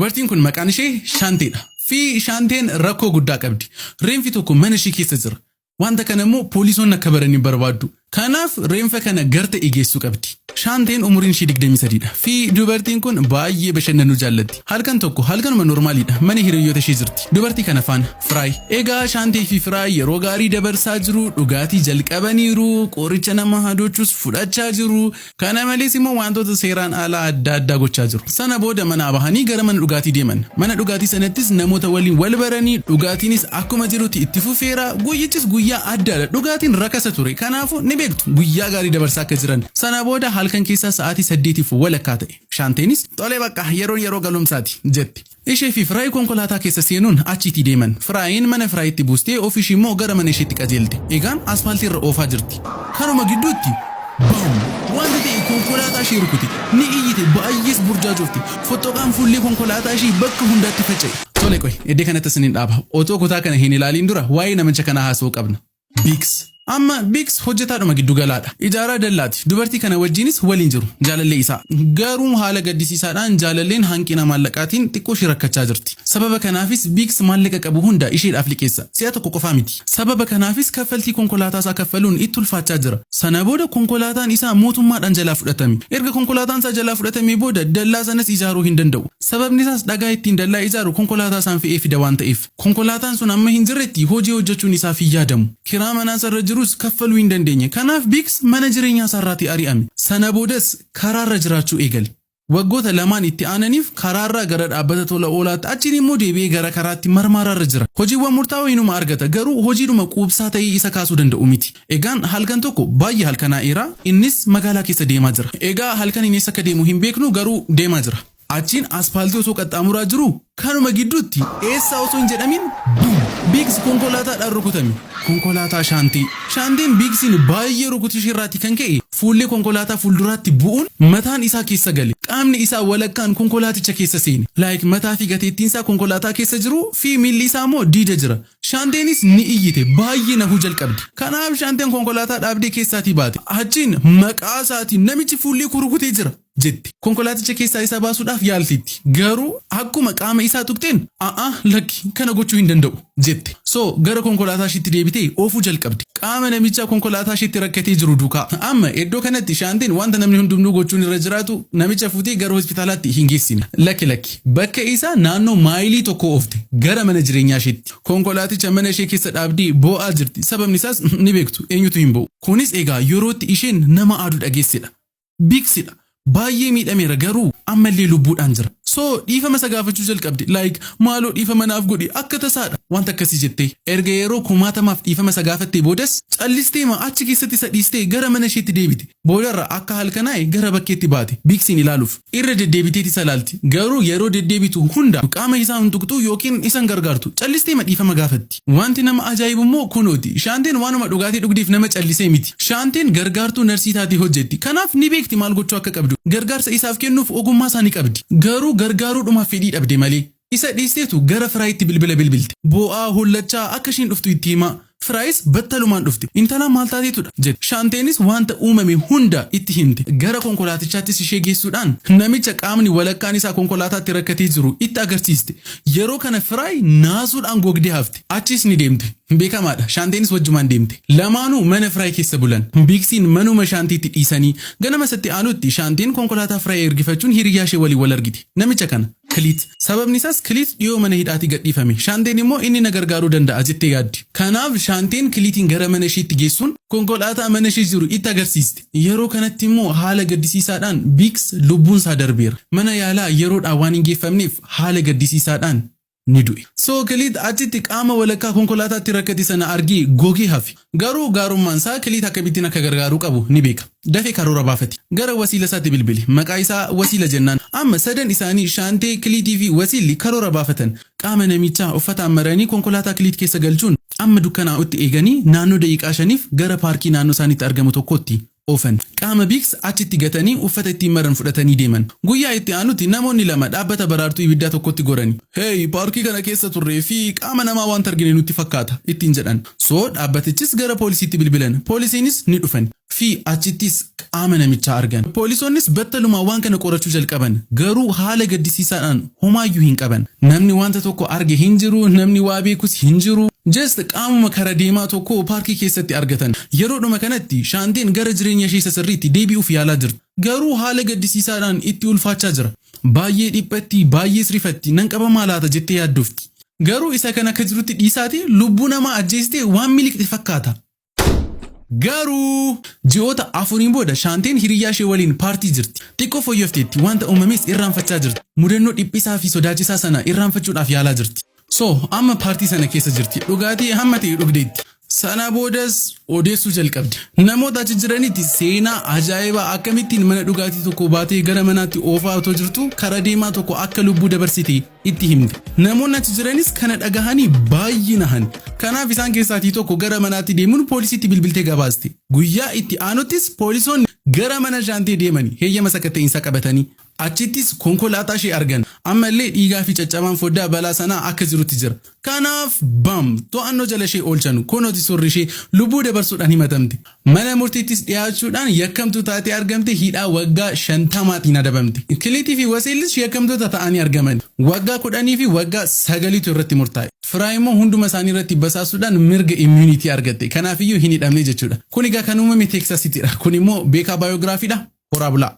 Dubartiin kun maqaan ishee Shaanteedha. Fi Shaanteen rakkoo guddaa qabdi. Reenfi tokko mana ishee keessa jira. Wanta kana immoo poolisoonni akka baranii barbaaddu. Kanaaf reenfa kana garta eegeessuu qabdi. Shaanteen umuriin ishee 23 dha. Fi dubartiin kun baay'ee bashannanuu jaallatti. Halkan tokko halkanuma normaaliidha. Mana hiriyoota ishee jirti. Dubartii kana faana Firaay. Egaa Shaantee fi Firaay yeroo gaarii dabarsaa jiru. Dhugaatii jalqabaniiru. Qoricha nama hadochus fudhachaa jiru. Kana malees immoo wantoota seeraan alaa adda addaa gochaa jiru. Sana booda mana bahanii gara mana dhugaatii deeman. Mana dhugaatii sanattis namoota waliin wal baranii dhugaatiinis akkuma jirutti itti fufeera. Guyyichis guyyaa addaadha. Dhugaatiin rakasa ture. Kanaafuu ni beektu guyyaa gaarii dabarsaa akka jiran. Sana booda halkan keessa sa'aatii 8 walakkaa ta'e. Shaanteenis tolee bakka yeroo galumsaati jetti. Ishee fi Firaay konkolaataa keessa seenuun achitti deeman. Firaayin mana Firaayitti buustee ofiishii immoo gara mana isheetti qajeelte. Egaan asfaaltii irra oofaa jirti. Kanuma gidduutti wanta ta'e konkolaataa ishee rukute. Ni iyyite baay'ees burjaajofti. Foxoqaan fuullee konkolaataa ishee bakka hundaatti faca'e. Tole qoy iddoo kanatti isiniin dhaaba. Otoo kutaa kana hin ilaaliin dura waa'ee namicha kanaa haasa'uu qabna. Biks. Amma Biks hojjetaadhuma giddu galaadha. Ijaaraa dallaati. Dubartii kana wajjinis waliin jiru. Jaalallee isaa. Garuu haala gaddisiisaadhaan jaalalleen hanqina maallaqaatiin xiqqoo ishee rakkachaa jirti. Sababa kanaafis Biks maallaqa qabu hunda isheedhaaf liqeessa. Si'a tokko qofaa miti. Sababa kanaafis kaffaltii konkolaataa isaa kaffaluun itti ulfaachaa jira. Sana booda konkolaataan isaa mootummaadhaan jalaa fudhatame. Erga konkolaataan isaa jalaa fudhatamee booda dallaa sanas ijaaruu hin danda'u. Sababni isaas dhagaa ittiin dallaa ijaaru konkolaataa isaan fe'ee fida waan ta'eef. Konkolaataan sun amma hin jirretti hojii hojjechuun isaaf hin yaadamu. Kiraa manaa sarara jirus kaffaluu hin dandeenye. Kanaaf Biks mana jireenyaa isaarraatii ari'ame. Sana boodas karaarra jiraachuu eegale. Waggoota lamaan itti aananiif karaarraa gara dhaabbata tola oolaatti achiin immoo deebi'ee gara karaatti marmaararra jira. Hojiiwwan murtaawaa inuma argata garuu hojiidhuma quubsaa ta'ee isa kaasuu danda'u miti. Egaan halkan tokko baay'ee halkanaa'eera innis magaalaa keessa deemaa jira. Egaa halkan inni akka deemu hin beeknu garuu deemaa jira. Achiin asfaaltii osoo qaxxaamuraa jiru kanuma gidduutti eessa osoo hin jedhamin Biks konkolaataadhaan rukutame. Konkolaataa Shaantee. Shaanteen Biksiin baay'ee rukutuu isheerraatii kan ka'e fuullee konkolaataa fuulduraatti bu'uun mataan isaa keessa gale. Qaamni isaa walakkaan konkolaaticha keessa seene. Mataa fi gateettiin isaa konkolaataa keessa jiru fi miilli isaa immoo diida jira. Shaanteenis ni iyyite baay'ee nahuu jalqabdi. Kanaaf Shaanteen konkolaataa dhaabdee keessaatii baate. Achiin maqaa isaatiin namichi fuullee kurukutee jira jetti. Konkolaaticha keessaa isa baasuudhaaf yaaltitti. Garuu akkuma qaama isaa tuqxeen lakki kana gochuu hin danda'u jetti. Gara konkolaataa isheetti deebitee oofuu jalqabdi. Qaama namicha konkolaataa isheetti rakkatee jiru duukaa. Amma iddoo kanatti Shaanteen wanta namni hundumtuu gochuun irra jiraatu namicha fuutee gara hospitaalaatti hin geessine. Lakki bakka isaa naannoo maayilii tokko oofte gara mana jireenyaa isheetti. Konkolaaticha mana ishee keessa dhaabdee boo'aa jirti. Sababni isaas ni beektu eenyutu hin boo'u. Kunis egaa yerootti isheen nama aaduu dhageessedha. Biksidha. Baay'ee miidhameera garuu ammallee lubbuudhaan jira. Dhiifama isa gaafachuu jalqabde. Maaloo dhiifama naaf godhi akka tasaadha. Wanta akkasii jettee. Erga yeroo 1000 dhiifama isa gaafattee boodas callistee achi keessatti isa dhiistee gara mana isheetti deebite. Boodarra akka halkanaa'e gara bakkeetti baate. Biksiin ilaaluuf. Irra deddeebiteeti isa ilaalti. Garuu yeroo deddeebitu hunda qaama isaa hin tuqxu yookiin isan gargaartu. Callistee dhiifama gaafatti. Wanti nama ajaa'ibu immoo kunooti. Shaanteen waanuma dhugaatii dhugdeef nama callisee miti. Shaanteen gargaartuu narsii taatee hojjetti. Kanaaf ni beekti maal gochuu akka qabdu. Gargaarsa isaaf kennuuf ogummaa isaa ni qabdi. Garuu gargaaruudhumaaf fedhii dhabde malee. Isa dhiisteetu gara Firaayitti bilbila bilbilte. Boo'aa hollachaa akka isheen dhuftu itti hima. Firaayis battalumaan dhufte. Intalaan maal taateetudha jedhe. Shaanteenis wanta uumame hunda itti himte. Gara konkolaatichaattis ishee geessuudhaan namicha qaamni walakkaan isaa konkolaataatti rakkatee jiru itti agarsiiste. Yeroo kana Firaay naasuudhaan gogdee hafte. Achis ni deemte. Beekamaadha. Shaanteenis wajjumaan deemte. Lamaanuu mana Firaay keessa bulan. Biksiin manuma Shaanteetti dhiisanii ganama satti aanutti Shaanteen konkolaataa Firaay ergifachuun hiriyaa ishee waliin wal argite. Namicha kana Kiliit. Sababni isaas Kiliit dhiyoo mana hidhaatii gadhiifame. Shaanteen immoo inni na gargaaruu danda'a jettee yaaddi. Kanaaf Shaanteen Kiliitiin gara mana isheetti geessuun konkolaataa mana ishee jiru itti agarsiiste. Yeroo kanatti immoo haala gaddisiisaadhaan Biks lubbuun isaa darbeera. Mana yaalaa yeroodhaan waan hin geeffamneef haala gaddisiisaadhaan ni du'e. Kiliit achitti qaama walakkaa konkolaataatti rakkate sana argee gogee hafe. Garuu gaarummaan isaa Kiliit akkamittiin akka gargaaruu qabu ni beeka. Dafee karoora baafate. Gara wasiila isaatti bilbile. Maqaa isaa Wasiila jennaan. Amma sadan isaanii Shaantee, Kiliitii fi Wasiilli karoora baafatan. Qaama namichaa uffata ammaranii konkolaataa Kiliit keessa galchuun amma dukkanaa'utti eeganii naannoo daqiiqaa 5 gara paarkii naannoo isaaniitti argamu tokkotti oofan. Qaama Biks achitti gatanii uffata ittiin maran fudhatanii deeman. Guyyaa itti aanutti namoonni lama dhaabbata baraartuu ibiddaa tokkotti gorani. Paarkii kana keessa turree fi qaama namaa waan argine nutti fakkaata ittiin jedhan. Dhaabbatichis gara poolisiitti bilbilan. Poolisiinis ni dhufan. fi achittis qaama namichaa argan. Poolisonnis battaluma waan kana qorachuu jalqaban garuu haala gaddisiisaadhaan homaayyuu hin qaban. Namni wanta tokko arge hin jiru, namni waa beekus hin jiru. Just qaamuma kara deemaa tokko paarkii keessatti argatan. Yeroodhuma kanatti Shaanteen gara jireenya ishee sirriitti deebi'uuf yaalaa jirti. Garuu haala gaddisiisaadhaan itti ulfaachaa jira. Baay'ee dhiphatti, baay'ee sirifatti, nan qabamaa laata jettee yaaddofti. Garuu isa kana akka jirutti dhiisaati lubbuu namaa ajjeestee waan miliqxe fakkaata. Garuu ji'oota afuriin booda Shaanteen hiriyyaa ishee waliin paartii jirti. Xiqqoo fooyyofteetti wanta uumames irraanfachaa jirti. Mudannoo dhiphisaa fi sodaachisaa sana irraanfachuudhaaf yaalaa jirti. So amma paartii sana keessa jirti. Dhugaatii hamma ta'e dhugdeetti. Sana boodas odeessuu jalqabdi. Namoota achi jiranitti seenaa ajaa'ibaa akkamittiin mana dhugaatii tokko baatee gara manaatti oofaa otoo jirtu kara deemaa tokko akka lubbuu dabarsite itti himte. Namoonni achi jiranis kana dhagahanii baay'ee nahan. Kanaaf isaan keessaatii tokko gara manaatti deemuun poolisiitti bilbiltee gabaaste. Guyyaa itti aanuttis poolisoonni gara mana Shaantee deemanii heeyyama sakatta'insaa qabatanii achittis konkolaataa ishee argan. Ammallee dhiigaa fi caccabaan foddaa balaa sanaa akka jirutti jira. Kanaaf bam to'annoo jala ishee oolchan kunooti sorri ishee lubbuu dabarsuudhaan himatamte. Mana murtiittis dhiyaachuudhaan yakkamtuu taatee argamte hidhaa waggaa 50 adabamte. Kiliitii fi Wasiilis yakkamtoota ta'anii argaman. Waggaa 10 fi waggaa 9 irratti murtaa'e. Firaa immoo hunduma isaanii irratti basaasuudhaan mirga immunity argatte. Kanaafiyyuu hin hidhamne jechuudha. Kun egaa kan uumame Teeksaasittidha. Kun immoo beekaa baayogiraafiidha. Horaa bulaa.